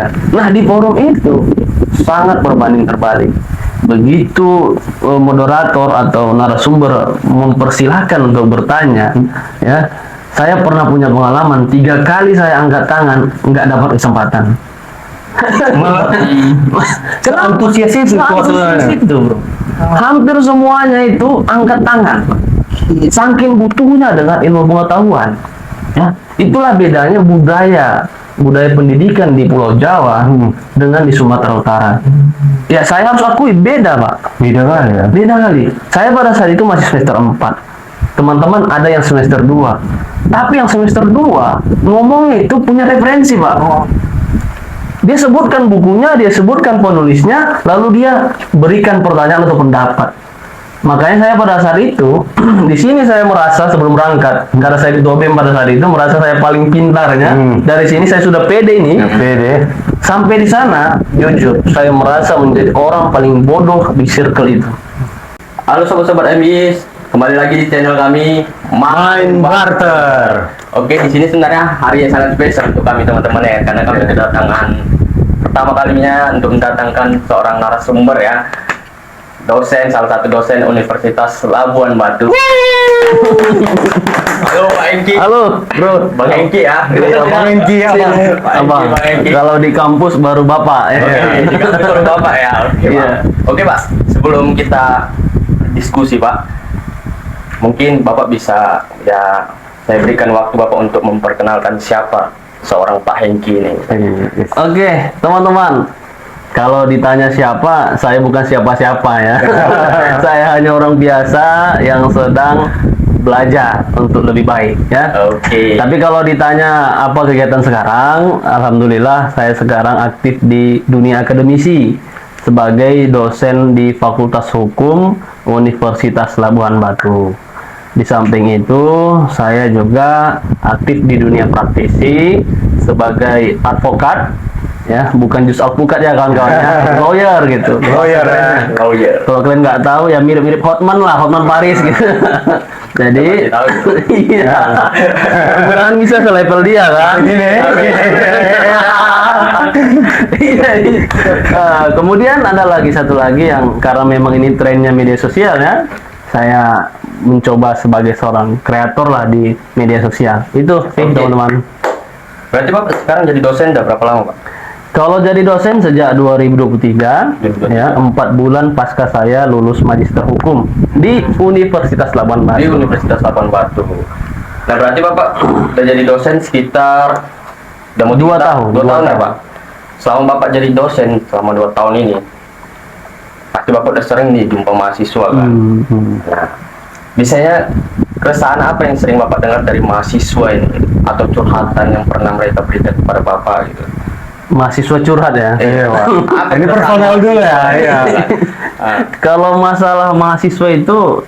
ya. Nah, di forum itu sangat berbanding terbalik. Begitu moderator atau narasumber mempersilahkan untuk bertanya, ya, saya pernah punya pengalaman 3 kali saya angkat tangan nggak dapat kesempatan. Kenapa? Antusias itu, bro. Hampir semuanya itu angkat tangan. Saking butuhnya dengan ilmu pengetahuan. Ya, itulah bedanya budaya pendidikan di Pulau Jawa dengan di Sumatera Utara. Ya, saya harus akui beda, Pak. Beda kali ya. Beda kali. Saya pada saat itu masih semester 4. Teman-teman ada yang semester 2. Tapi yang semester 2 ngomongnya itu punya referensi, Pak. Dia sebutkan bukunya, dia sebutkan penulisnya, lalu dia berikan pertanyaan atau pendapat. Makanya saya pada saat itu di sini saya merasa sebelum berangkat, karena saya ketua BEM pada saat itu merasa saya paling pintarnya. Dari sini saya sudah pede ini. Pede. Sampai di sana, jujur saya merasa menjadi orang paling bodoh di circle itu. Halo sobat-sobat MIS, kembali lagi di channel kami Main Barter. Oke, di sini sebenarnya hari yang sangat spesial untuk kami teman-teman ya, karena kami kedatangan pertama kalinya untuk mendatangkan seorang narasumber ya, salah satu dosen Universitas Labuan Batu. Halo Pak Engki. Halo, bro. Bang Engki ya. Bang Engki ya, Bang. Abang, Bang Engki. kalau di kampus baru bapak ya. Oke, jika betul Bapak ya. Oke, Iya. Pak. Oke, Pak. Sebelum kita diskusi, Pak, mungkin Bapak bisa ya saya berikan waktu Bapak untuk memperkenalkan siapa seorang Pak Hengki ini. Oke, teman-teman. Kalau ditanya siapa, saya bukan siapa-siapa ya. Saya hanya orang biasa yang sedang belajar untuk lebih baik ya. Oke. Tapi kalau ditanya apa kegiatan sekarang, alhamdulillah saya sekarang aktif di dunia akademisi sebagai dosen di Fakultas Hukum Universitas Labuan Batu. Di samping itu, saya juga aktif di dunia praktisi sebagai advokat, ya, bukan jus alpukat ya kawan-kawannya, lawyer gitu. Lawyer ya. Lawyer. Kalau kalian nggak tahu ya mirip-mirip Hotman lah, Hotman Paris gitu. Jadi, Pasti tahu itu. iya, mudah-mudahan bisa selevel dia kan. Iya, iya. Kemudian ada lagi satu lagi yang karena memang ini trennya media sosial ya, saya mencoba sebagai seorang kreator lah di media sosial. Itu sih Oke. teman-teman. Berarti Pak sekarang jadi dosen udah berapa lama, Pak? Kalau jadi dosen sejak 2023, 2023. ya, 4 bulan pasca saya lulus magister hukum di Universitas Labuan Di Batu. Universitas Labuan Batu. Nah, berarti Bapak udah jadi dosen sekitar udah mau 2 2 tahun. 2 tahun ya, tahun. Pak? Selama Bapak jadi dosen selama 2 tahun ini, pasti Bapak udah sering nih jumpa mahasiswa kan? Nah, biasanya keresahan apa yang sering Bapak dengar dari mahasiswa ini? Atau curhatan yang pernah mereka berikan kepada Bapak gitu? Mahasiswa curhat ya. Iya, Pak. Apa Ini personal dulu ya. Iya. Kalau masalah mahasiswa itu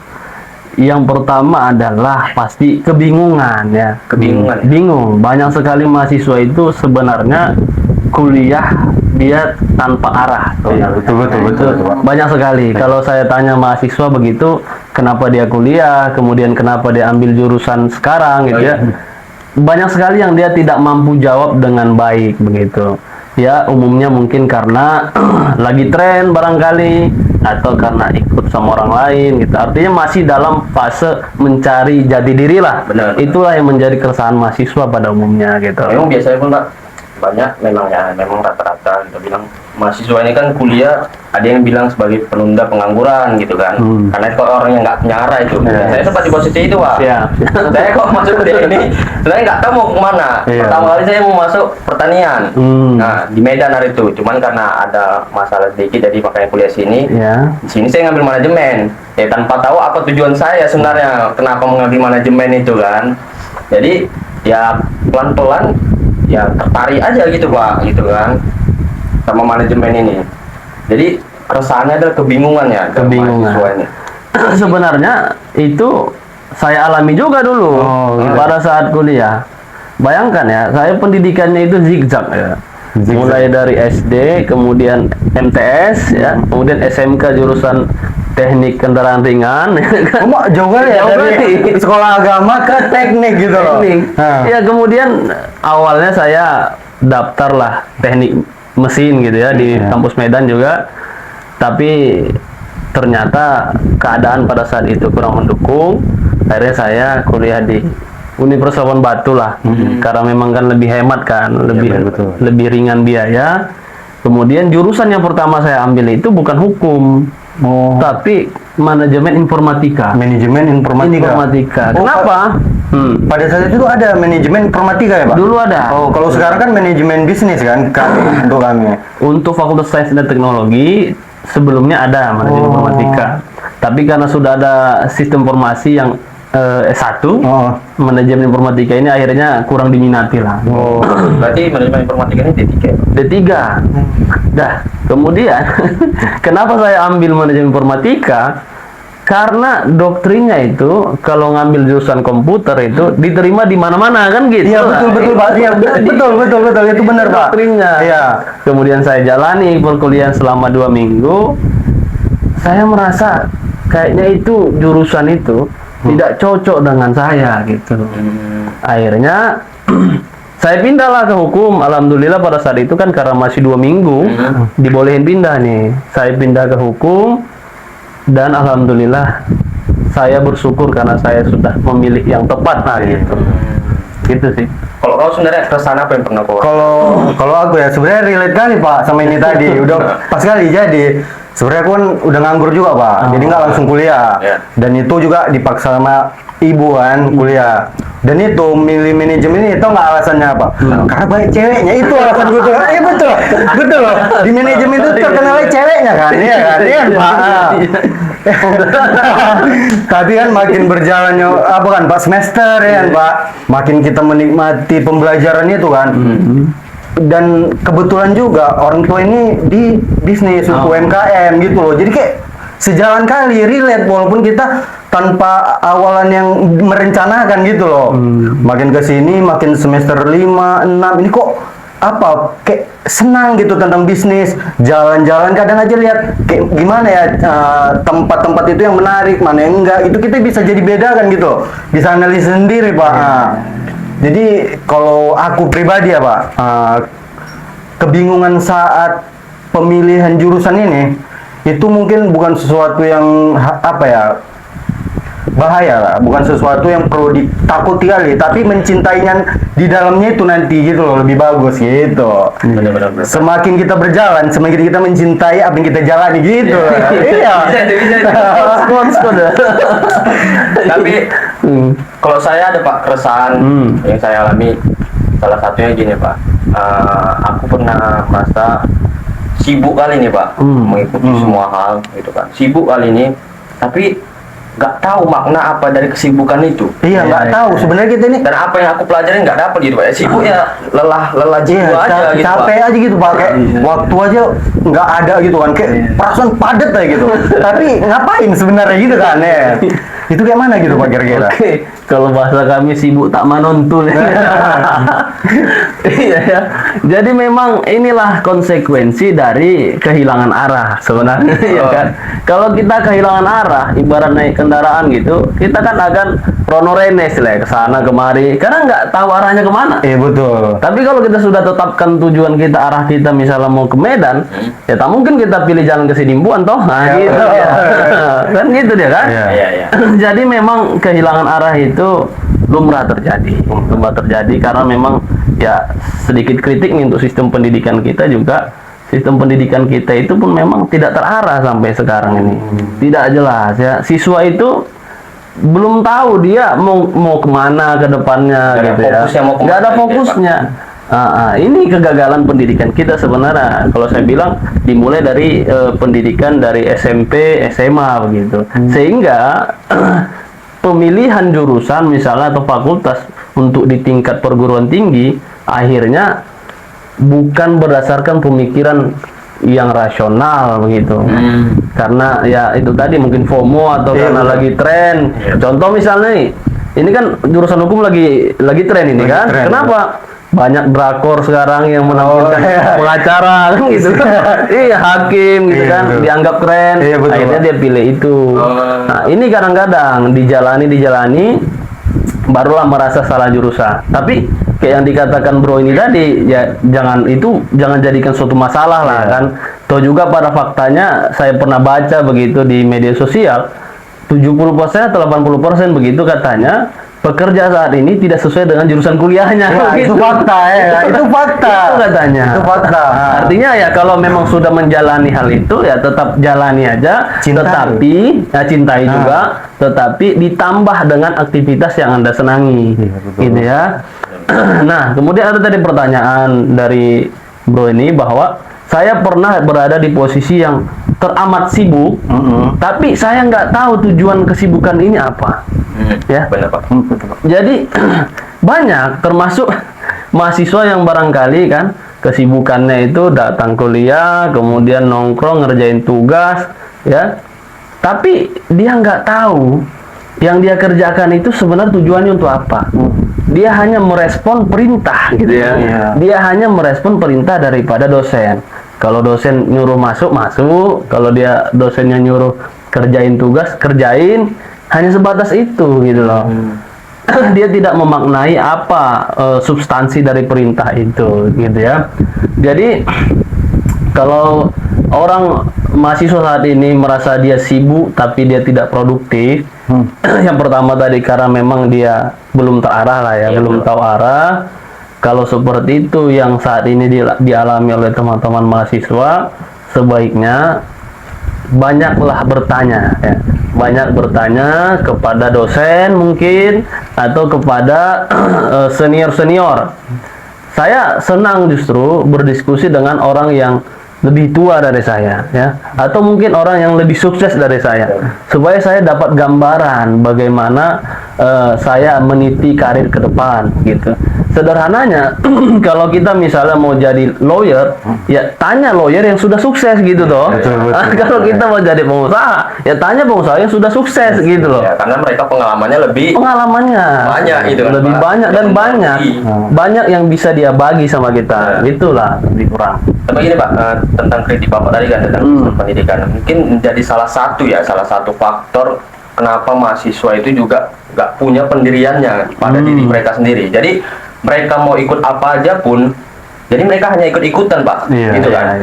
yang pertama adalah pasti kebingungan ya. Kebingungan. Bingung. Banyak sekali mahasiswa itu sebenarnya kuliah dia tanpa arah. Iya, betul, Pak. Banyak sekali. Kalau saya tanya mahasiswa begitu, kenapa dia kuliah, kemudian kenapa dia ambil jurusan sekarang gitu ya. Banyak sekali yang dia tidak mampu jawab dengan baik begitu. Ya, umumnya mungkin karena lagi tren barangkali atau karena ikut sama orang lain gitu. Artinya masih dalam fase mencari jati diri lah. Benar. Itulah yang menjadi keresahan mahasiswa pada umumnya gitu. Memang biasanya pun Pak banyak memang ya, memang rata-rata kita bilang mahasiswa ini kan kuliah ada yang bilang sebagai penunda pengangguran gitu kan, karena kalau orang yang nggak punya arah itu. Saya sempat di posisi itu Pak. Iya. Saya kok masuk kuliah ini sebenarnya nggak tahu mau kemana. Iya. Pertama kali saya mau masuk pertanian. Hmm. Nah, di Medan hari itu cuman karena ada masalah sedikit jadi makanya kuliah sini. Ya. Di sini saya ngambil manajemen ya tanpa tahu apa tujuan saya sebenarnya kenapa mengambil manajemen itu kan. Jadi ya pelan-pelan ya tertarik aja gitu Pak gitu kan sama manajemen ini. Jadi keresahannya adalah kebingungan ya dari Kebingungan. mahasiswa ini. Sebenarnya itu saya alami juga dulu pada saat kuliah. Bayangkan ya, saya pendidikannya itu zigzag ya. Zigzag. Mulai dari SD, kemudian MTS ya, kemudian SMK jurusan teknik kendaraan ringan. Kamu jauh kali ya Jauh dari kali. sekolah agama ke teknik gitu loh. Teknik. Nah. Ya, kemudian awalnya saya daftarlah teknik mesin gitu ya di kampus Medan juga, tapi ternyata keadaan pada saat itu kurang mendukung. Akhirnya saya kuliah di Universitas Labuan Batu lah, karena memang kan lebih hemat kan, lebih ringan biaya. Kemudian jurusan yang pertama saya ambil itu bukan hukum, tapi manajemen informatika. Manajemen informatika. Kenapa? Pada saat itu ada manajemen informatika ya Pak? Dulu ada. Oh, kalau sekarang kan manajemen bisnis kan untuk kami. Untuk Fakultas Sains dan Teknologi sebelumnya ada manajemen informatika, tapi karena sudah ada sistem informasi yang S1, manajemen informatika ini akhirnya kurang diminati lah. Berarti manajemen informatika ini D3 ya? D3. Dah, kemudian kenapa saya ambil manajemen informatika? Karena doktrinnya itu kalau ngambil jurusan komputer itu diterima di mana-mana kan gitu. Iya betul Pak. Iya betul itu benar Pak. Doktrinnya. Iya. Kemudian saya jalani perkuliahan selama 2 minggu. Saya merasa kayaknya itu jurusan itu tidak cocok dengan saya gitu. Akhirnya saya pindahlah ke hukum. Alhamdulillah pada saat itu kan karena masih 2 minggu dibolehin pindah nih. Saya pindah ke hukum dan alhamdulillah saya bersyukur karena saya sudah memilih yang tepat lah gitu. Gitu sih. Kalau kau sebenarnya keresahan apa yang pernah kau? Kalau aku ya sebenarnya relate kali Pak sama ini tadi. Udah pas kali jadi. Sebenarnya aku kan udah nganggur juga Pak. Jadi nggak langsung kuliah. Dan itu juga dipaksa sama ibu kan kuliah. Dan itu milih manajemen ini tau nggak alasannya apa? Karena banyak ceweknya, itu alasan gue tuh. Betul loh. Di manajemen itu terkenal ceweknya kan, iya kan, iya Pak. Tapi kan makin berjalannya apa kan Pak semester ya kan Pak, makin kita menikmati pembelajaran itu kan. Dan kebetulan juga orang tua ini di bisnis UMKM gitu loh. Jadi kayak sejalan kali relate walaupun kita tanpa awalan yang merencanakan gitu loh. Makin ke sini makin semester 5, 6 ini kok apa kayak senang gitu tentang bisnis, jalan-jalan kadang aja lihat kayak gimana ya tempat-tempat itu yang menarik, mana yang enggak, itu kita bisa jadi bedakan gitu. Bisa analisis sendiri, Pak. Jadi kalau aku pribadi ya, Pak, kebingungan saat pemilihan jurusan ini itu mungkin bukan sesuatu yang apa ya, bahaya lah, bukan sesuatu yang perlu ditakuti kali, tapi mencintainya di dalamnya itu nanti gitu loh, lebih bagus gitu. Benar-benar. Semakin kita berjalan, semakin kita mencintai apa yang kita jalani gitu. Iya. Bisa. Tapi kalau saya ada Pak keresahan yang saya alami, salah satunya gini Pak, aku pernah merasa sibuk kali ini Pak, mengikuti semua hal gitu kan, sibuk kali ini, tapi nggak tahu makna apa dari kesibukan itu. Iya, nggak tahu sebenarnya kita ini. Dan apa yang aku pelajarin nggak dapat gitu Pak. Sibuk ya lelah jiwa aja gitu capek Pak. aja gitu Pak, kayak waktu aja nggak ada gitu kan, kayak perasaan padat aja gitu. Tapi ngapain sebenarnya gitu kan ya? Itu kayak mana gitu Pak kira-kira? Oke, kalau bahasa kami sibuk tak manontul. Iya ya. Jadi memang inilah konsekuensi dari kehilangan arah sebenarnya, ya kan. Kalau kita kehilangan arah, ibarat naik kendaraan gitu, kita kan akan rono-renes lah ke sana kemari, karena nggak tahu arahnya kemana. Iya betul. Tapi kalau kita sudah tetapkan tujuan kita, arah kita misalnya mau ke Medan, ya tak mungkin kita pilih jalan ke Sidimpuan toh, nah Ya, gitu ya. Kan gitu dia kan. Iya. Jadi memang kehilangan arah itu lumrah terjadi karena memang ya sedikit kritik nih untuk sistem pendidikan kita juga. Sistem pendidikan kita itu pun memang tidak terarah sampai sekarang ini. Tidak jelas ya. Siswa itu belum tahu dia mau kemana ke depannya gitu ya. Nggak ada fokusnya. Ini kegagalan pendidikan kita sebenarnya. Kalau saya bilang dimulai dari pendidikan dari SMP, SMA begitu. Sehingga pemilihan jurusan misalnya atau fakultas untuk di tingkat perguruan tinggi akhirnya bukan berdasarkan pemikiran yang rasional begitu. Karena ya itu tadi mungkin FOMO atau karena lagi tren. Contoh misalnya nih, ini kan jurusan hukum lagi tren ini kan. Kenapa? Banyak drakor sekarang yang menampilkan pengacara kan gitu. Iya, hakim gitu kan, dianggap keren. Akhirnya dia pilih itu. Nah, ini kadang-kadang dijalani barulah merasa salah jurusan. Tapi kayak yang dikatakan Bro ini tadi, ya jangan jadikan suatu masalah lah kan. Toh juga pada faktanya saya pernah baca begitu di media sosial, 70% atau 80% begitu katanya pekerja saat ini tidak sesuai dengan jurusan kuliahnya. Nah, itu fakta ya, itu fakta. Itu katanya. Itu fakta. Artinya ya kalau memang sudah menjalani hal itu ya tetap jalani aja, Cintai. tetapi ya cintai juga, tetapi ditambah dengan aktivitas yang Anda senangi. betul. Gitu ya. Nah, kemudian ada tadi pertanyaan dari Bro ini bahwa saya pernah berada di posisi yang teramat sibuk, tapi saya nggak tahu tujuan kesibukan ini apa. Ya. Benar Pak. Jadi banyak termasuk mahasiswa yang barangkali kan kesibukannya itu datang kuliah, kemudian nongkrong ngerjain tugas, ya. Tapi dia nggak tahu yang dia kerjakan itu sebenarnya tujuannya untuk apa. Dia hanya merespon perintah gitu ya. Dia hanya merespon perintah daripada dosen. Kalau dosen nyuruh masuk, kalau dia dosennya nyuruh kerjain tugas, kerjain, hanya sebatas itu gitu loh. Dia tidak memaknai apa substansi dari perintah itu gitu ya. Jadi kalau orang mahasiswa saat ini merasa dia sibuk tapi dia tidak produktif, yang pertama tadi karena memang dia belum terarah lah ya, belum tahu arah. Kalau seperti itu yang saat ini dialami oleh teman-teman mahasiswa, sebaiknya banyaklah bertanya ya. Banyak bertanya kepada dosen mungkin atau kepada senior-senior. Saya senang justru berdiskusi dengan orang yang lebih tua dari saya ya, atau mungkin orang yang lebih sukses dari saya, supaya saya dapat gambaran bagaimana saya meniti karir ke depan gitu. Sederhananya kalau kita misalnya mau jadi lawyer, ya tanya lawyer yang sudah sukses gitu toh. Kalau kita mau jadi pengusaha, ya tanya pengusaha yang sudah sukses gitu loh. Ya, karena mereka pengalamannya lebih banyak gitu kan, lebih Pak. banyak dan banyak yang bisa dia bagi sama kita. Itulah lebih kurang. Tapi gini Pak, tentang kritik Bapak tadi kan tentang sistem pendidikan, mungkin menjadi salah satu faktor kenapa mahasiswa itu juga nggak punya pendiriannya pada diri mereka sendiri. Jadi mereka mau ikut apa aja pun, jadi mereka hanya ikut-ikutan Pak, gitu kan.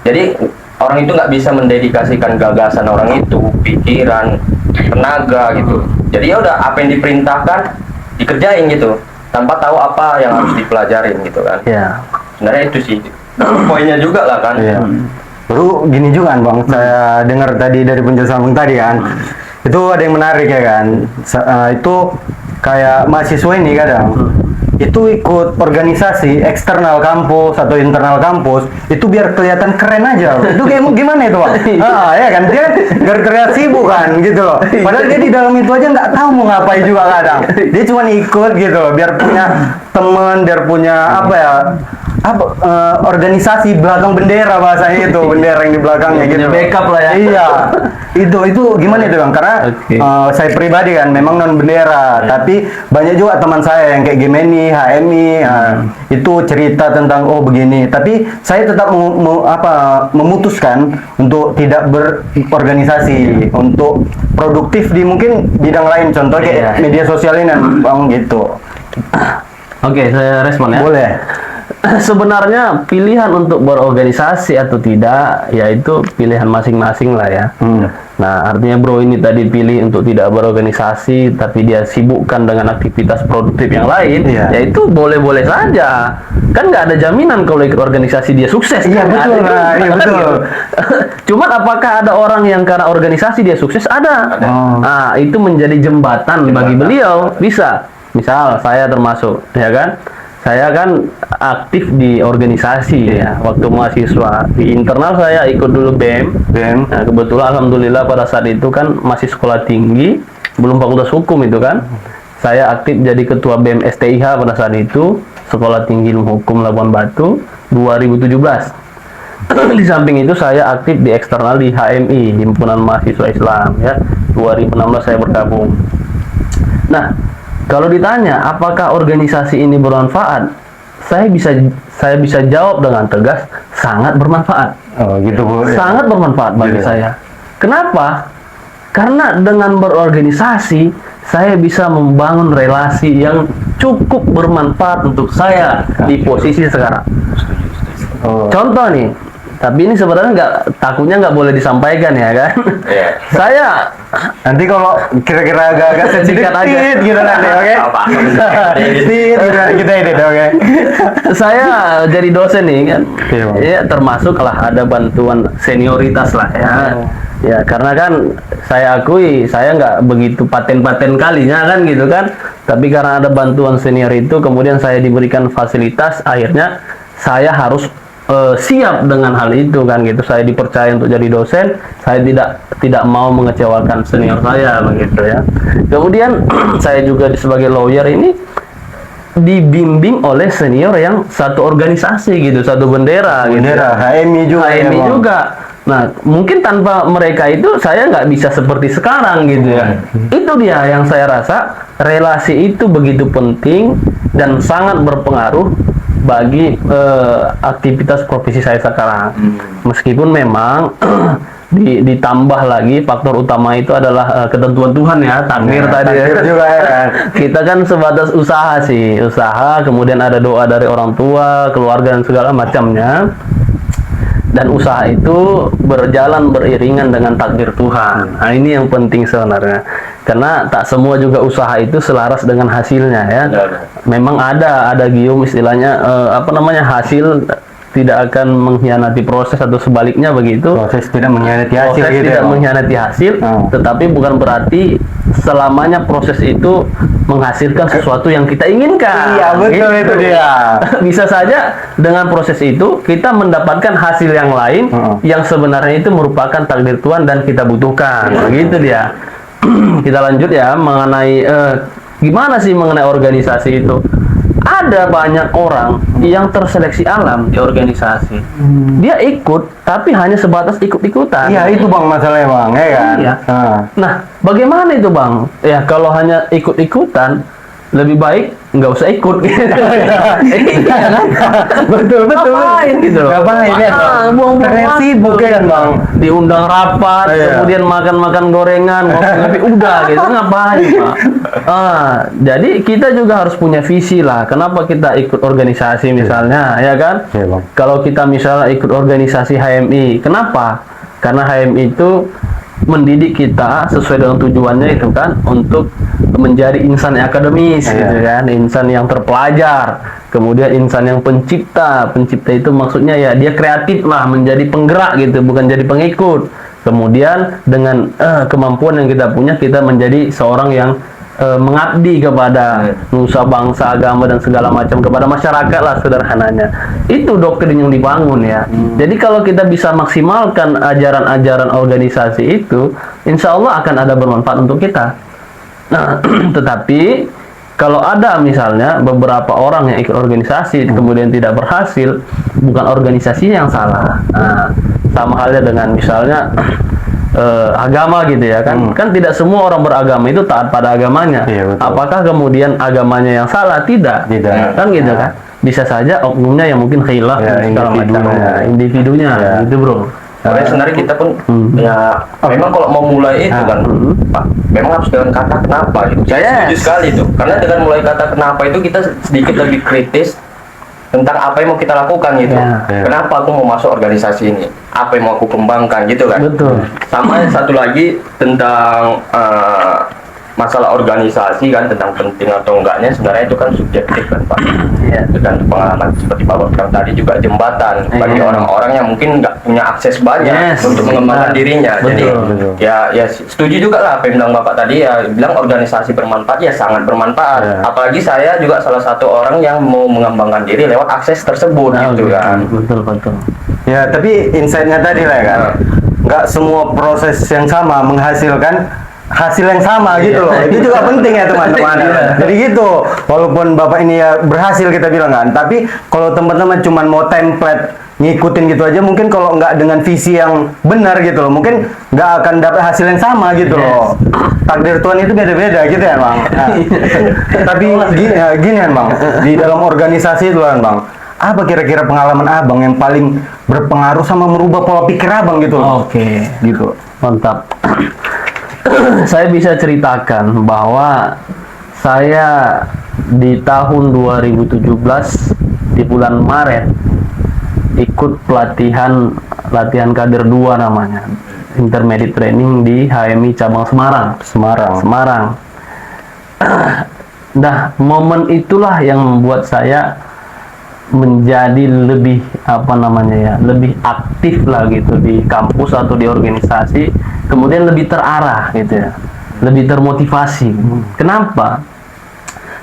Jadi orang itu nggak bisa mendedikasikan gagasan orang itu, pikiran, tenaga gitu. Jadi ya udah apa yang diperintahkan dikerjain gitu, tanpa tahu apa yang harus dipelajarin gitu kan. Sebenarnya itu sih poinnya juga lah kan. Lalu gini juga kan Bang, saya dengar tadi dari penjelasan Bang tadi kan, itu ada yang menarik ya kan. Itu kayak mahasiswa ini kadang itu ikut organisasi eksternal kampus atau internal kampus itu biar kelihatan keren aja. Itu kayak gimana itu Bang? Ya kan dia gara-gara sibuk kan gitu loh. Padahal dia di dalam itu aja nggak tahu mau ngapain juga kadang. Dia cuma ikut gitu loh, biar punya teman, biar punya organisasi belakang bendera bahasanya itu, bendera yang di belakangnya gitu. Backup lah ya. Iya. Itu gimana itu Bang? Karena saya pribadi kan memang non bendera, tapi banyak juga teman saya yang kayak Gemini, HMI, itu cerita tentang begini. Tapi saya tetap memutuskan untuk tidak berorganisasi, untuk produktif di mungkin bidang lain, contoh kayak media sosial ini Bang gitu. Oke, saya respon ya. Boleh. Sebenarnya pilihan untuk berorganisasi atau tidak, yaitu pilihan masing-masing lah ya. Nah, artinya Bro ini tadi pilih untuk tidak berorganisasi, tapi dia sibukkan dengan aktivitas produktif yang lain, yaitu boleh-boleh saja. Kan nggak ada jaminan kalau ikut organisasi dia sukses. Iya betul, iya betul. Cuman apakah ada orang yang karena organisasi dia sukses? Ada. Nah, itu menjadi jembatan bagi beliau. Bisa. Misal saya termasuk, ya kan? Saya kan aktif di organisasi ya, waktu mahasiswa. Di internal saya ikut dulu BEM. Nah, kebetulan alhamdulillah pada saat itu kan masih sekolah tinggi, belum fakultas hukum itu kan. Saya aktif jadi ketua BEM STIH pada saat itu, Sekolah Tinggi Ilmu Hukum Labuan Batu 2017. Di samping itu saya aktif di eksternal di HMI, Himpunan Mahasiswa Islam ya. 2016 saya bergabung. Nah, kalau ditanya apakah organisasi ini bermanfaat, saya bisa jawab dengan tegas, sangat bermanfaat. Oh gitu Bu. Sangat bermanfaat bagi saya. Kenapa? Karena dengan berorganisasi saya bisa membangun relasi yang cukup bermanfaat untuk saya di posisi sekarang. Oh. Contoh nih, tapi ini sebenarnya takutnya nggak boleh disampaikan ya kan? Iya. Saya Nanti kalau kira-kira agak-agak sensitif Sikat aja. gitu nanti, oke? Apa? Tit, gitu kita ini, oke? saya jadi dosen nih kan, Iya, Bang. ya termasuk lah ada bantuan senioritas lah ya. Oh. Ya karena kan saya akui saya nggak begitu paten-paten kalinya kan gitu kan, tapi karena ada bantuan senior itu kemudian saya diberikan fasilitas, akhirnya saya harus siap dengan hal itu kan gitu. Saya dipercaya untuk jadi dosen, saya tidak mau mengecewakan senior saya begitu ya. Kemudian saya juga sebagai lawyer ini dibimbing oleh senior yang satu organisasi gitu, satu bendera gitu. Bendera, HMI juga. ya, HMI Bang? juga. Nah, mungkin tanpa mereka itu saya nggak bisa seperti sekarang gitu ya. Itu dia yang saya rasa relasi itu begitu penting dan sangat berpengaruh bagi aktivitas profesi saya sekarang. Meskipun memang ditambah lagi faktor utama itu adalah ketentuan Tuhan ya, takdir tadi ya. Takdir juga ya kan? Kita kan sebatas usaha sih, usaha, kemudian ada doa dari orang tua, keluarga dan segala macamnya. Dan usaha itu berjalan beriringan dengan takdir Tuhan. Nah, ini yang penting sebenarnya. Karena tak semua juga usaha itu selaras dengan hasilnya ya. Memang ada gium istilahnya hasil tidak akan mengkhianati proses atau sebaliknya begitu. Proses tidak mengkhianati hasil Proses gitu tidak ya, Bang? mengkhianati hasil, tetapi bukan berarti selamanya proses itu menghasilkan sesuatu yang kita inginkan. Iya, betul itu dia. Bisa saja dengan proses itu kita mendapatkan hasil yang lain yang sebenarnya itu merupakan takdir Tuhan dan kita butuhkan. Begitu dia. Kita lanjut ya mengenai gimana sih mengenai organisasi itu. Ada banyak orang yang terseleksi alam di organisasi. Dia ikut, tapi hanya sebatas ikut-ikutan. Iya, itu Bang masalahnya, Bang, ya kan? Iya. Nah. Nah, bagaimana itu Bang? Ya, kalau hanya ikut-ikutan, lebih baik nggak usah ikut. Iya kan? Betul. Ngapain gitu loh? Ngapain ya, Bang? Buang-buang Ternyata waktu, sibuk kan, Bang? Diundang rapat, Iya. kemudian makan-makan gorengan, ngopi-ngopi, udah gitu, ngapain Pak? Jadi kita juga harus punya visi lah. Kenapa kita ikut organisasi misalnya, ya kan? Iya, Bang. Kalau kita misalnya ikut organisasi HMI, kenapa? Karena HMI itu mendidik kita sesuai dengan tujuannya itu kan untuk menjadi insan yang akademis gitu kan, insan yang terpelajar, kemudian insan yang pencipta itu maksudnya ya dia kreatif lah, menjadi penggerak gitu, bukan jadi pengikut. Kemudian dengan kemampuan yang kita punya, kita menjadi seorang yang mengabdi kepada nusa bangsa, agama dan segala macam, kepada masyarakat lah sederhananya. Itu doktrin yang dibangun ya. Jadi kalau kita bisa maksimalkan ajaran-ajaran organisasi itu, insya Allah akan ada bermanfaat untuk kita. Nah, tetapi kalau ada misalnya beberapa orang yang ikut organisasi kemudian tidak berhasil, bukan organisasi yang salah. Nah, sama halnya dengan misalnya agama gitu ya kan. Kan tidak semua orang beragama itu taat pada agamanya. Iya, betul. Apakah kemudian agamanya yang salah? Tidak. Kan gitu kan. Bisa saja oknumnya yang mungkin khilaf Ya, dan segala individunya. macamnya. Individunya gitu, Bro. Makanya sebenarnya kita pun ya memang kalau mau mulai itu kan Pak, memang harus dengan kata kenapa gitu. Saya setuju sekali itu. Karena dengan mulai kata kenapa itu kita sedikit lebih kritis tentang apa yang mau kita lakukan gitu. Ya. Kenapa aku mau masuk organisasi ini? Apa yang mau aku kembangkan gitu kan? Betul. Sama satu lagi tentang masalah organisasi kan, tentang penting atau enggaknya sebenarnya itu kan subjektif kan Pak. Iya. Dan pengalaman seperti Bapak bilang tadi juga jembatan bagi orang-orang yang mungkin nggak punya akses banyak Yes. untuk mengembangkan dirinya. Jadi Betul. ya setuju juga lah apa yang bilang Bapak tadi ya, bilang organisasi bermanfaat ya sangat bermanfaat. Apalagi saya juga salah satu orang yang mau mengembangkan diri lewat akses tersebut gitu kan. Betul. Ya, tapi insight-nya tadi lah kan. Nggak semua proses yang sama menghasilkan hasil yang sama gitu loh. Itu juga penting ya teman-teman. Jadi gitu. Walaupun Bapak ini ya berhasil kita bilang kan, tapi kalau teman-teman cuma mau template ngikutin gitu aja, mungkin kalau nggak dengan visi yang benar gitu loh, mungkin nggak akan dapat hasil yang sama gitu loh. Takdir Tuhan itu beda-beda gitu ya Bang. Nah, tapi gini kan Bang, di dalam organisasi itu kan Bang, apa kira-kira pengalaman Abang yang paling berpengaruh sama merubah pola pikir Abang gitu loh? Oke. Gitu. Mantap. saya bisa ceritakan bahwa saya di tahun 2017 di bulan Maret ikut latihan kader 2 namanya, intermediate training di HMI cabang Semarang. Nah, momen itulah yang membuat saya menjadi lebih lebih aktif lah gitu di kampus atau di organisasi, kemudian lebih terarah gitu ya, lebih termotivasi. Kenapa?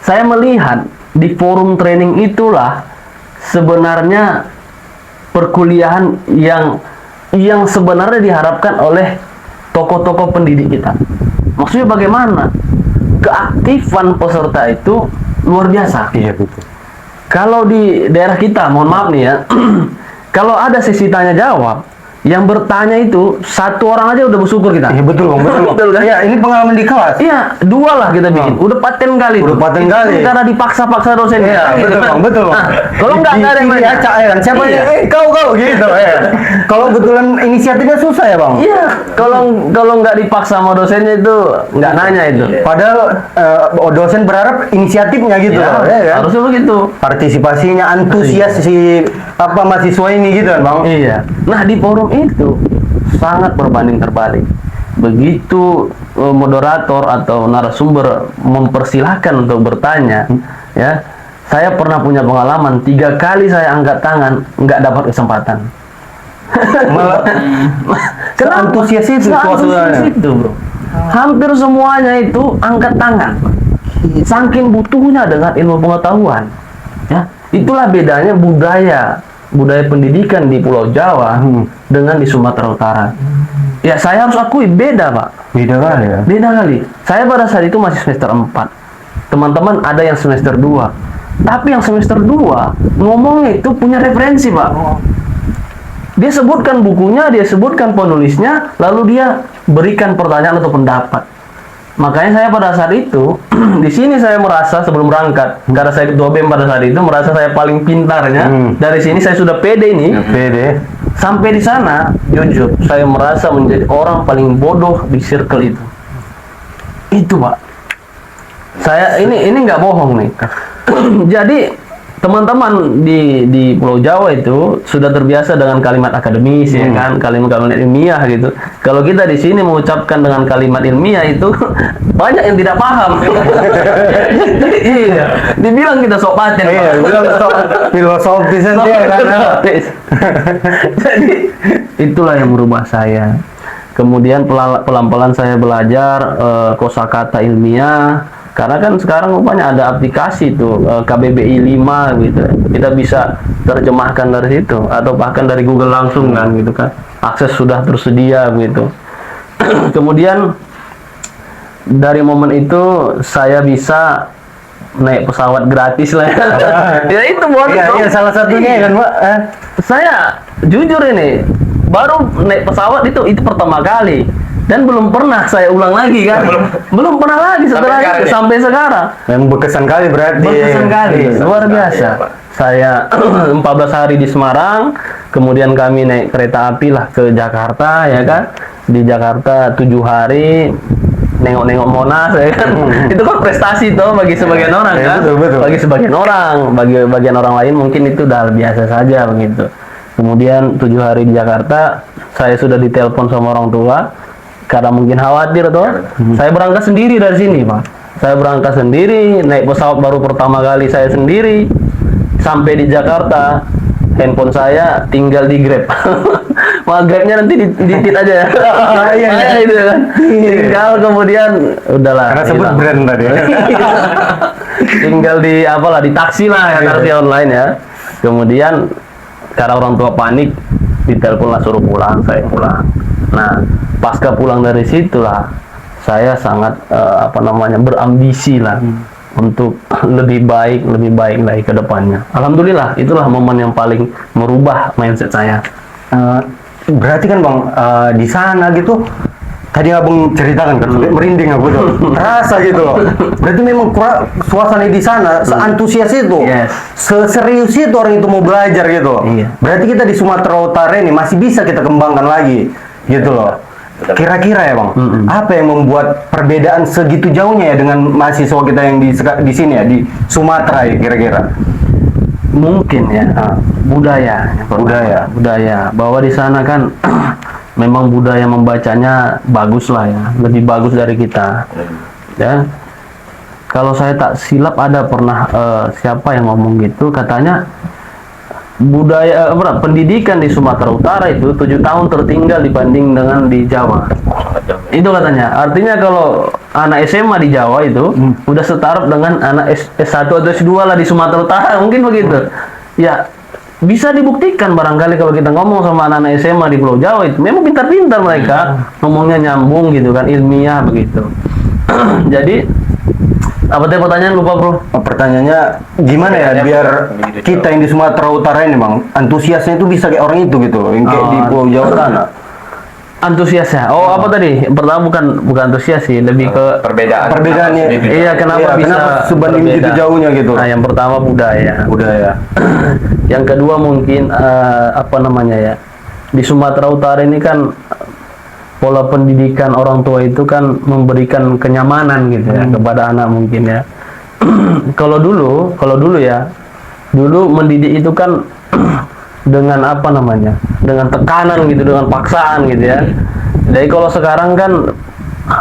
Saya melihat di forum training itulah sebenarnya perkuliahan yang sebenarnya diharapkan oleh tokoh-tokoh pendidik kita. Maksudnya bagaimana? Keaktifan peserta itu luar biasa. Iya betul. Kalau di daerah kita, mohon maaf nih ya, kalau ada sesi tanya jawab, yang bertanya itu 1 orang aja udah bersyukur kita. Iya betul bang, betul. Betul kan? Iya, ini pengalaman di kelas. Iya, 2 lah kita bikin. Udah paten kali. Udah paten kali. Karena dipaksa-paksa dosen. Iya, betul bang, betul bang. Nah, kalau nggak ada yang nanya. acak ya kan, siapa Iya. kau gitu ya. Kalau kebetulan inisiatifnya susah ya bang. Iya, kalau nggak dipaksa sama dosennya itu nggak nanya itu. Padahal dosen berharap inisiatifnya gitu Iya, loh, ya kan? harusnya begitu. Partisipasinya antusias si mahasiswa ini gitu kan bang. Iya. Nah, di forum itu sangat berbanding terbalik. Begitu moderator atau narasumber mempersilahkan untuk bertanya, ya, saya pernah punya pengalaman 3 kali saya angkat tangan nggak dapat kesempatan. Malah antusias itu Antusias itu, bro. Hampir semuanya itu angkat tangan. Saking butuhnya dengan ilmu pengetahuan. Ya, itulah bedanya budaya pendidikan di Pulau Jawa dengan di Sumatera Utara. Ya, saya harus akui beda, Pak. beda kali ya. Beda kali. Saya pada saat itu masih semester 4. Teman-teman ada yang semester 2. Tapi yang semester 2 ngomongnya itu punya referensi, Pak. Dia sebutkan bukunya, dia sebutkan penulisnya, lalu dia berikan pertanyaan atau pendapat. Makanya saya pada saat itu di sini saya merasa sebelum berangkat, karena saya ketua BEM pada saat itu merasa saya paling pintarnya. Dari sini saya sudah pede ini. Pede. Sampai di sana, jujur, saya merasa menjadi orang paling bodoh di circle itu. Itu, Pak. Saya ini nggak bohong nih. Jadi teman-teman di Pulau Jawa itu sudah terbiasa dengan kalimat akademis, ya kan, kalimat-kalimat ilmiah gitu. Kalau kita di sini mengucapkan dengan kalimat ilmiah itu banyak yang tidak paham. Iya, dibilang kita sok paten. Iya, bilang filosofis aja kan. Jadi itulah yang merubah saya. Kemudian pelan-pelan saya belajar kosakata ilmiah. Karena kan sekarang rupanya ada aplikasi tuh KBBI 5 gitu. Kita bisa terjemahkan dari situ atau bahkan dari Google langsung kan gitu kan. Akses sudah tersedia gitu. Kemudian dari momen itu saya bisa naik pesawat gratis lah ya. Ya itu bonus. Iya, salah satunya kan, Pak. Saya jujur ini baru naik pesawat itu pertama kali. Dan belum pernah saya ulang lagi kan, belum pernah lagi setelah itu sampai sekarang. Dan berkesan kali berarti. Berkesan kali, luar biasa. Saya 14 hari di Semarang, kemudian kami naik kereta api lah ke Jakarta, ya kan. Di Jakarta 7 hari, nengok-nengok Monas, ya kan. Itu kan prestasi tuh bagi sebagian orang kan. Betul. Bagi sebagian orang, bagi bagian orang lain mungkin itu udah biasa saja begitu. Kemudian 7 hari di Jakarta, saya sudah ditelepon sama orang tua. Karena mungkin khawatir tuh, saya berangkat sendiri dari sini, Pak. Saya berangkat sendiri, naik pesawat baru pertama kali saya sendiri, sampai di Jakarta, handphone saya tinggal di Grab. Wah, Grabnya nanti ditit aja ya. Iya, itu kan. Tinggal kemudian, udahlah. Karena sebut hilang. brand tadi. Tinggal di apalah, di taksi lah ya, taksi online ya. Kemudian karena orang tua panik, ditelepon lah suruh pulang, saya pulang. Nah, pasca pulang dari situlah saya sangat berambisi lah untuk lebih baik lagi ke depannya. Alhamdulillah, itulah momen yang paling merubah mindset saya. Berarti kan Bang, di sana gitu tadi abang ceritakan kan, merinding aku tuh, rasa gitu loh. Berarti memang suasana di sana seantusias itu, seserius itu orang itu mau belajar gitu loh. Iya. Berarti kita di Sumatera Utara ini masih bisa kita kembangkan lagi, gitu loh. Kira-kira ya bang, apa yang membuat perbedaan segitu jauhnya ya dengan mahasiswa kita yang di sini ya, di Sumatera ya kira-kira? Mungkin ya, budaya. Budaya. Bahwa di sana kan memang budaya membacanya bagus lah ya, lebih bagus dari kita. Ya, kalau saya tak silap ada pernah siapa yang ngomong gitu, katanya budaya pendidikan di Sumatera Utara itu 7 tahun tertinggal dibanding dengan di Jawa. Itu katanya. Artinya kalau anak SMA di Jawa itu udah setara dengan anak S1 atau S2 lah di Sumatera Utara, mungkin begitu. Ya, bisa dibuktikan barangkali kalau kita ngomong sama anak-anak SMA di Pulau Jawa itu memang pintar-pintar mereka, ngomongnya nyambung gitu kan, ilmiah begitu. Jadi apa tadi pertanyaan, lupa bro? Pertanyaannya gimana ya biar kita yang di Sumatera Utara ini bang, antusiasnya itu bisa kayak orang itu gitu loh, yang kayak di Pulau Jawa sana. Antusias ya? Apa tadi? Pertama bukan antusias sih, lebih ke perbedaannya. Iya, kenapa bisa sebanding berbeda? begitu jauhnya gitu? Nah, yang pertama budaya. Yang kedua mungkin apa namanya ya? Di Sumatera Utara ini kan pola pendidikan orang tua itu kan memberikan kenyamanan gitu ya kepada anak mungkin ya. Kalau dulu ya, dulu mendidik itu kan dengan apa namanya, dengan tekanan gitu, dengan paksaan gitu ya. Jadi kalau sekarang kan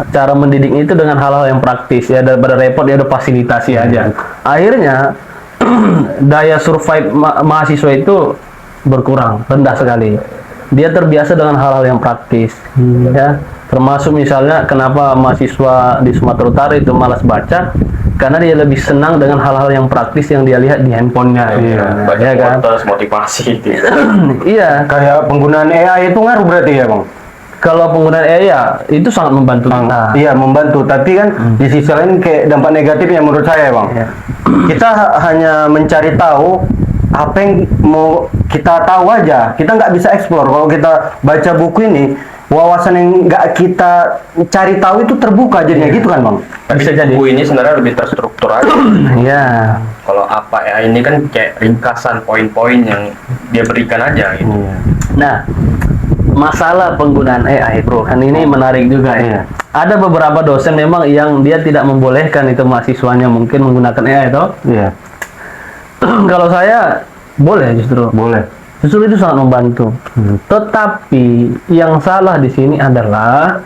cara mendidik itu dengan hal-hal yang praktis ya, daripada repot ya ada fasilitasi aja. Akhirnya daya survive mahasiswa itu berkurang, rendah sekali. Dia terbiasa dengan hal-hal yang praktis, ya. Termasuk misalnya kenapa mahasiswa di Sumatera Utara itu malas baca, karena dia lebih senang dengan hal-hal yang praktis yang dia lihat di handphonenya. Baca kan? motivasi gitu. Iya. Kayak penggunaan AI itu ngaruh berarti ya bang? Kalau penggunaan AI ya itu sangat membantu kita. Iya membantu, tapi kan di sisi lain kayak dampak negatifnya menurut saya bang. Kita hanya mencari tahu apa yang mau kita tahu aja, kita nggak bisa explore. Kalau kita baca buku ini, wawasan yang nggak kita cari tahu itu terbuka jadinya gitu kan bang? Bisa jadi. Buku ini sebenarnya lebih terstruktur aja. Iya. Kalau apa ya ini kan kayak ringkasan poin-poin yang dia berikan aja gitu. Nah, masalah penggunaan AI bro, kan ini menarik juga ya. Ada beberapa dosen memang yang dia tidak membolehkan itu mahasiswanya mungkin menggunakan AI toh. Iya. Kalau saya boleh justru. Boleh. Justru itu sangat membantu. Tetapi yang salah di sini adalah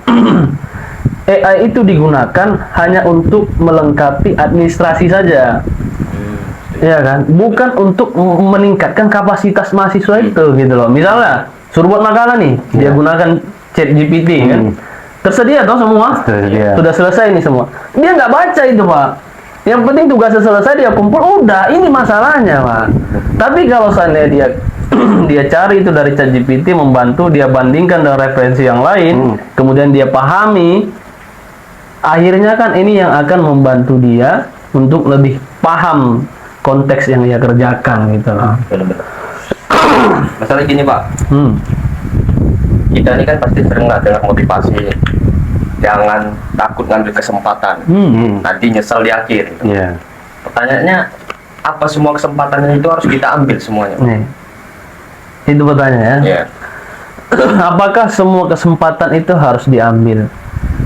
AI itu digunakan hanya untuk melengkapi administrasi saja. Ya kan? Bukan untuk meningkatkan kapasitas mahasiswa itu gitu loh. Misalnya suruh buat makalah nih, dia gunakan ChatGPT kan. Tersedia toh semua? Tersedia. Sudah selesai ini semua. Dia nggak baca itu, Pak. Yang penting tugasnya selesai, dia kumpul, udah, ini masalahnya, Pak. Tapi kalau seandainya dia cari itu dari ChatGPT, membantu, dia bandingkan dengan referensi yang lain, kemudian dia pahami, akhirnya kan ini yang akan membantu dia untuk lebih paham konteks yang dia kerjakan gitu loh. Benar-benar. Masalah gini Pak, kita ini kan pasti sering nggak dengar motivasi, jangan takut ngambil kesempatan, nanti nyesel di akhir. Iya. Pertanyaannya, apa semua kesempatan itu harus kita ambil semuanya? Itu pertanyaannya. Iya. Apakah semua kesempatan itu harus diambil?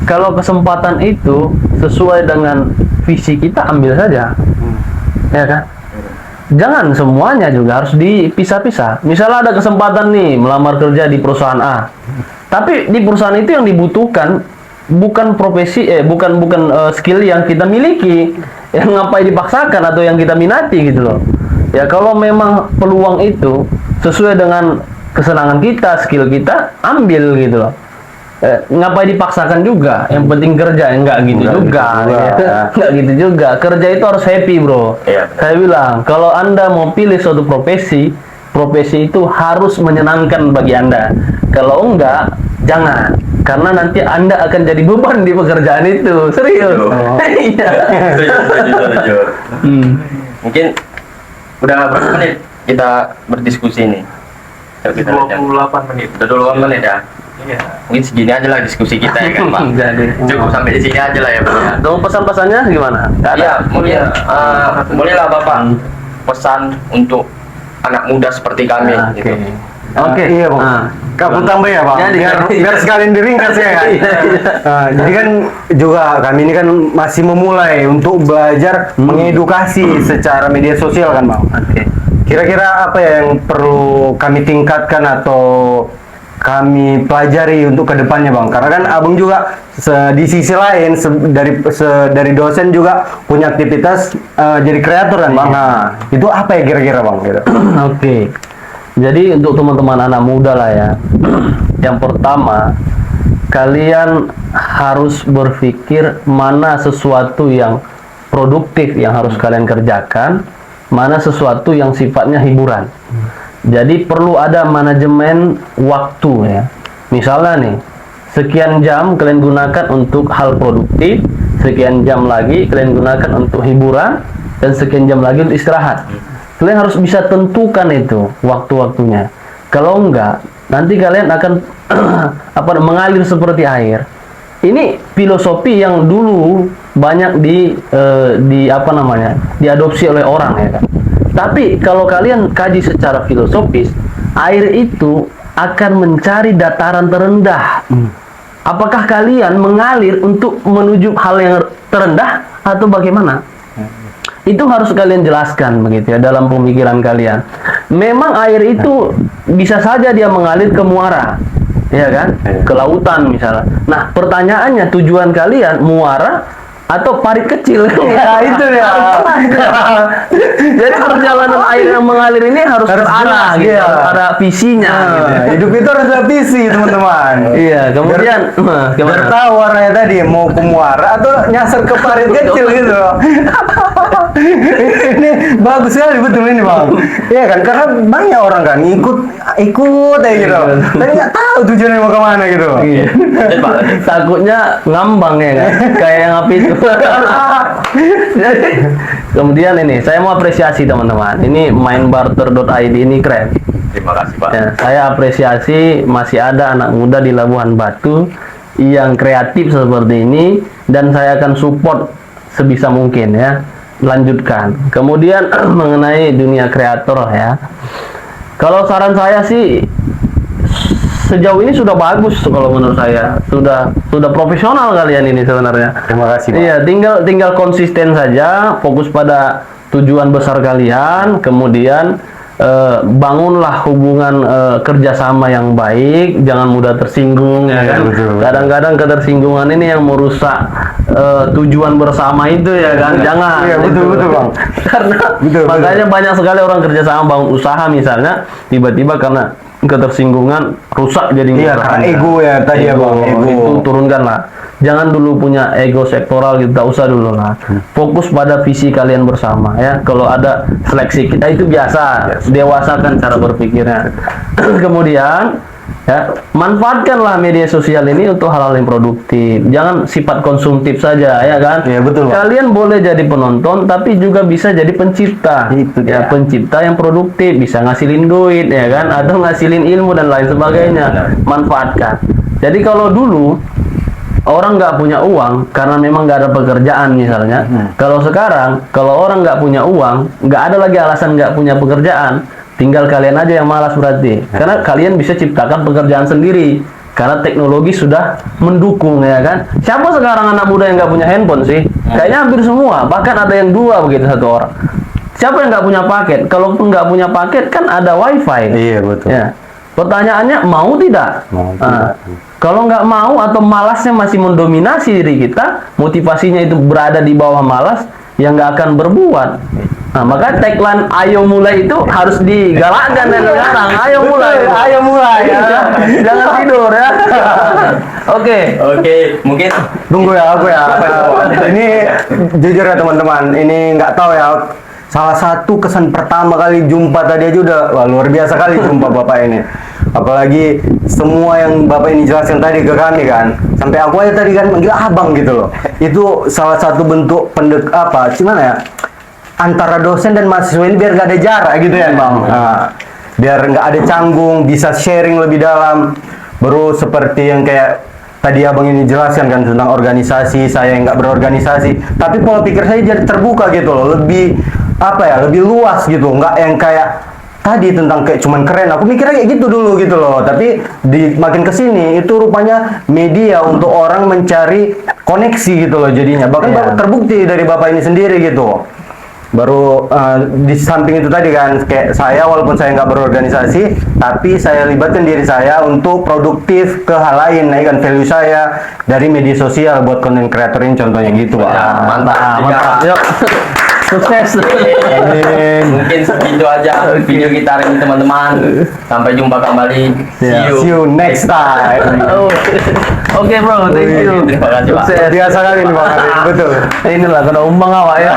Kalau kesempatan itu sesuai dengan visi kita, ambil saja. Ya kan? Jangan semuanya juga harus dipisah-pisah. Misalnya ada kesempatan nih melamar kerja di perusahaan A, tapi di perusahaan itu yang dibutuhkan bukan profesi, bukan skill yang kita miliki, yang ngapain dipaksakan atau yang kita minati gitu loh. Ya kalau memang peluang itu sesuai dengan kesenangan kita, skill kita, ambil gitu loh. Ngapain dipaksakan juga, yang penting kerja, enggak gitu juga. Enggak gitu juga. Kerja itu harus happy bro. Iya, saya bilang kalau anda mau pilih suatu profesi itu harus menyenangkan bagi anda. Kalau enggak, jangan, karena nanti anda akan jadi beban di pekerjaan itu. Serius. Iya. Mungkin udah berapa menit kita berdiskusi nih? 28 menit. Udah 28 menit ya? Iya. Mungkin segini aja lah diskusi kita ya kan Pak. Jadi Cukup sampai di sini aja lah ya Pak. dong, pesan-pesannya gimana? Nggak ada. Iya, bolehlah Bapak pesan untuk anak muda seperti kami gitu. Oke. Iya bang. Aku tambah ya bang. Jadi, Biar sekalian diringkas ya kan. Jadi kan juga kami ini kan masih memulai untuk belajar mengedukasi secara media sosial kan bang. Oke. Kira-kira apa ya yang perlu kami tingkatkan atau kami pelajari untuk kedepannya bang? Karena kan abang juga di sisi lain dari dosen juga punya aktivitas jadi kreator kan bang. Nah itu apa ya kira-kira bang? Gitu. Oke. Jadi untuk teman-teman anak muda lah ya. Yang pertama, kalian harus berpikir mana sesuatu yang produktif yang harus kalian kerjakan, mana sesuatu yang sifatnya hiburan. Jadi perlu ada manajemen waktu ya. Misalnya nih, sekian jam kalian gunakan untuk hal produktif, sekian jam lagi kalian gunakan untuk hiburan, dan sekian jam lagi untuk istirahat. Kalian harus bisa tentukan itu waktu-waktunya. Kalau enggak, nanti kalian akan mengalir seperti air. Ini filosofi yang dulu banyak diadopsi oleh orang ya kan. Tapi kalau kalian kaji secara filosofis, air itu akan mencari dataran terendah. Apakah kalian mengalir untuk menuju hal yang terendah atau bagaimana? Itu harus kalian jelaskan begitu ya dalam pemikiran kalian. Memang air itu bisa saja dia mengalir ke muara, ya kan? Ke lautan misalnya. Nah, pertanyaannya tujuan kalian muara atau parit kecil? Ya itu ya. Jadi perjalanan air yang mengalir ini harus terarah gitu, iya. ada visinya gitu. Hidup itu harus ada visi teman-teman. Iya, kemudian Biar tahu warnanya tadi mau ke muara atau nyasar ke parit kecil gitu. Ini bagus sekali betul ini bang. Iya kan karena banyak orang kan ikut aja gitu. Tapi nggak tahu tujuannya mau kemana gitu. Iya. Takutnya ngambang ya kan, kayak yang api itu. Jadi, kemudian ini saya mau apresiasi teman-teman. Ini mainbarter.id ini keren. Terima kasih Pak. Ya, saya apresiasi masih ada anak muda di Labuhan Batu yang kreatif seperti ini, dan saya akan support sebisa mungkin ya. Lanjutkan. Kemudian mengenai dunia kreator ya. Kalau saran saya sih sejauh ini sudah bagus kalau menurut saya. Sudah profesional kalian ini sebenarnya. Terima kasih Pak. Iya, tinggal konsisten saja, fokus pada tujuan besar kalian, kemudian bangunlah hubungan kerjasama yang baik, jangan mudah tersinggung ya kan. Betul. Kadang-kadang ketersinggungan ini yang merusak tujuan bersama itu ya kan. Jangan. Iya, betul bang. Karena makanya banyak sekali orang kerjasama bangun usaha misalnya, tiba-tiba karena ketersinggungan rusak jadi Iya, usaha. karena ego ya tadi ya bang. Ego. Itu turunkan lah. Jangan dulu punya ego sektoral gitu, tak usah dulu lah. Fokus pada visi kalian bersama ya. Kalau ada seleksi kita itu biasa, dewasakan cara berpikirnya. Kemudian ya, manfaatkanlah media sosial ini untuk hal-hal yang produktif. Jangan sifat konsumtif saja ya kan. Iya, betul, Pak. Kalian boleh jadi penonton tapi juga bisa jadi pencipta. Itu ya, dia. pencipta yang produktif, bisa ngasilin duit ya kan, atau ngasilin ilmu dan lain sebagainya. Manfaatkan. Jadi kalau dulu orang nggak punya uang karena memang nggak ada pekerjaan misalnya. Kalau sekarang, kalau orang nggak punya uang, nggak ada lagi alasan nggak punya pekerjaan. Tinggal kalian aja yang malas berarti. Karena kalian bisa ciptakan pekerjaan sendiri. Karena teknologi sudah mendukung ya kan. Siapa sekarang anak muda yang nggak punya handphone sih? Kayaknya hampir semua. Bahkan ada yang 2 begitu satu orang. Siapa yang nggak punya paket? Kalaupun nggak punya paket kan ada wifi. Iya betul. Ya. Pertanyaannya mau tidak? Mau Nah, tidak. kalau nggak mau atau malasnya masih mendominasi diri kita, motivasinya itu berada di bawah malas, yang nggak akan berbuat. Nah, maka tagline "Ayo mulai" itu harus digalakkan dan sekarang. Ayo mulai, Ayo mulai ya. Jangan tidur ya. Oke. Oke, mungkin Tunggu ya aku ya. Ini jujur ya teman-teman, ini nggak tahu ya. Salah satu kesan pertama kali jumpa tadi aja udah wah, luar biasa kali jumpa bapak ini. Apalagi semua yang bapak ini jelaskan tadi ke kami kan. Sampai aku aja tadi kan manggil abang gitu loh. Itu salah satu bentuk gimana ya? Antara dosen dan mahasiswa ini biar gak ada jarak gitu ya bang. Nah, biar nggak ada canggung, bisa sharing lebih dalam. Baru seperti yang kayak tadi abang ini jelaskan kan tentang organisasi, saya yang nggak berorganisasi, tapi pola pikir saya jadi terbuka gitu loh, lebih lebih luas gitu, nggak yang kayak tadi tentang kayak cuman keren, aku mikirnya kayak gitu dulu gitu loh. Tapi di makin kesini itu rupanya media untuk orang mencari koneksi gitu loh jadinya. Bahkan Iya. terbukti dari bapak ini sendiri gitu. Baru di samping itu tadi kan, kayak saya walaupun saya nggak berorganisasi, tapi saya libatkan diri saya untuk produktif ke hal lain, naikkan value saya dari media sosial buat konten creator ini contohnya gitu. Ya, mantap. Mantap. Yuk. Sukses. Amin. Mungkin segitu aja video kita hari ini teman-teman. Sampai jumpa kembali. See you next time. Oke bro, thank you. Terima kasih, Pak. Sukses. Biasa kali nih Bang Karim, betul. Inilah kena umbang awak ya.